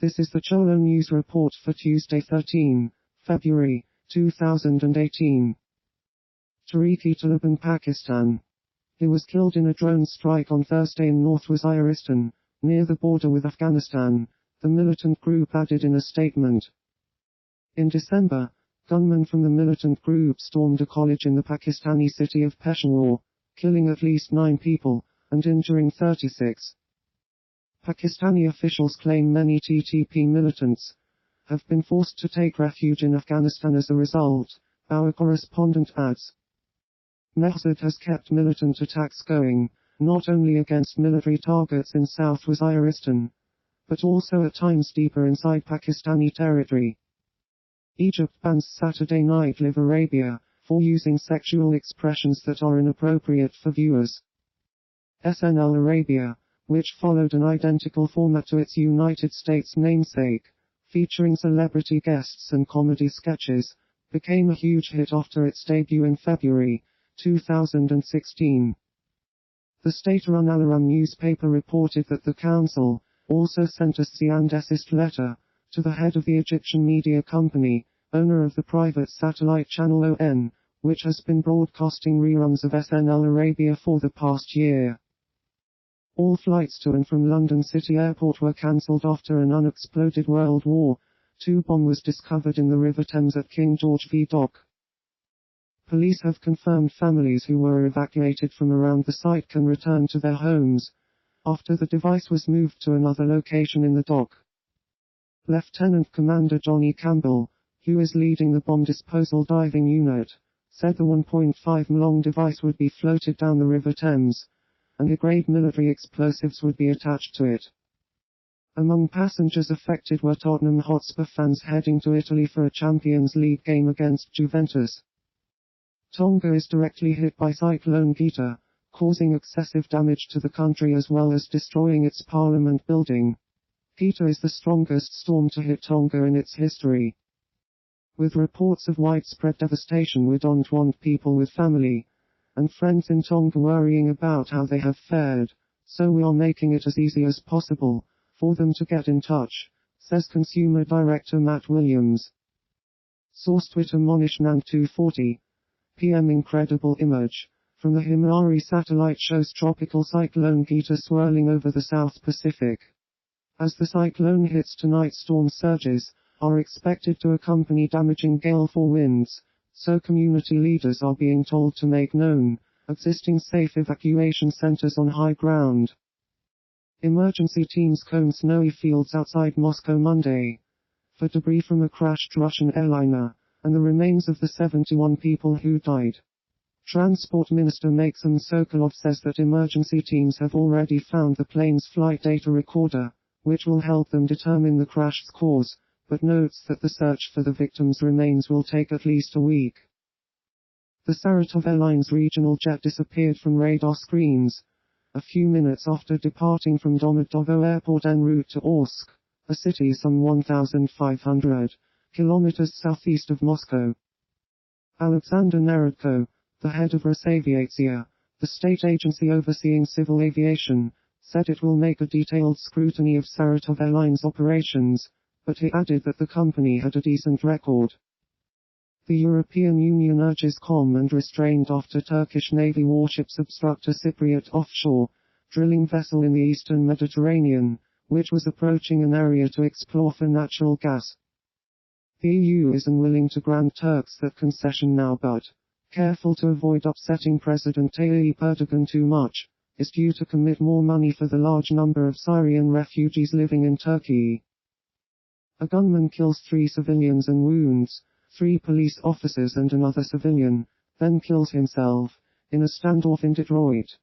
This is the Cholo News Report for Tuesday 13 February 2018. Tariqi Taliban, Pakistan. He was killed in a drone strike on Thursday in North Waziristan, near the border with Afghanistan, the militant group added in a statement. In December, gunmen from the militant group stormed a college in the Pakistani city of Peshawar, killing at least 9 people, and injuring 36. Pakistani officials claim many TTP militants have been forced to take refuge in Afghanistan as a result, our correspondent adds. Mehsud has kept militant attacks going, not only against military targets in South Waziristan, but also at times deeper inside Pakistani territory. Egypt bans Saturday Night Live Arabia for using sexual expressions that are inappropriate for viewers. SNL Arabia, which followed an identical format to its United States namesake, featuring celebrity guests and comedy sketches, became a huge hit after its debut in February 2016. The state-run Al-Aram newspaper reported that the council also sent a desist letter to the head of the Egyptian media company, owner of the private satellite channel ON, which has been broadcasting reruns of SNL Arabia for the past year. All flights to and from London City Airport were cancelled after an unexploded World War II bomb was discovered in the River Thames at King George V Dock. Police have confirmed families who were evacuated from around the site can return to their homes, after the device was moved to another location in the dock. Lieutenant Commander Johnny Campbell, who is leading the bomb disposal diving unit, said the 1.5 long device would be floated down the River Thames, and grade military explosives would be attached to it. Among passengers affected were Tottenham Hotspur fans heading to Italy for a Champions League game against Juventus. Tonga is directly hit by Cyclone Gita, causing excessive damage to the country as well as destroying its parliament building. Gita is the strongest storm to hit Tonga in its history. With reports of widespread devastation, we don't want people with family and friends in Tonga worrying about how they have fared, so we are making it as easy as possible for them to get in touch, says Consumer Director Matt Williams. Source Twitter Monish Nang 240 PM. Incredible image from the Himari satellite shows tropical cyclone Gita swirling over the South Pacific. As the cyclone hits tonight, storm surges are expected to accompany damaging gale force winds, so community leaders are being told to make known existing safe evacuation centers on high ground. Emergency teams comb snowy fields outside Moscow Monday for debris from a crashed Russian airliner and the remains of the 71 people who died. Transport Minister Maxim Sokolov says that emergency teams have already found the plane's flight data recorder, which will help them determine the crash's cause, but notes that the search for the victims' remains will take at least a week. The Saratov Airlines regional jet disappeared from radar screens a few minutes after departing from Domodedovo Airport en route to Orsk, a city some 1,500 kilometers southeast of Moscow. Alexander Nerodko, the head of Rosaviatia, the state agency overseeing civil aviation, said it will make a detailed scrutiny of Saratov Airlines operations, but he added that the company had a decent record. The European Union urges calm and restraint after Turkish Navy warships obstruct a Cypriot offshore drilling vessel in the eastern Mediterranean, which was approaching an area to explore for natural gas. The EU is unwilling to grant Turks that concession now, but, careful to avoid upsetting President Tayyip Erdogan too much, is due to commit more money for the large number of Syrian refugees living in Turkey. A gunman kills 3 civilians and wounds 3 police officers and another civilian, then kills himself, in a standoff in Detroit.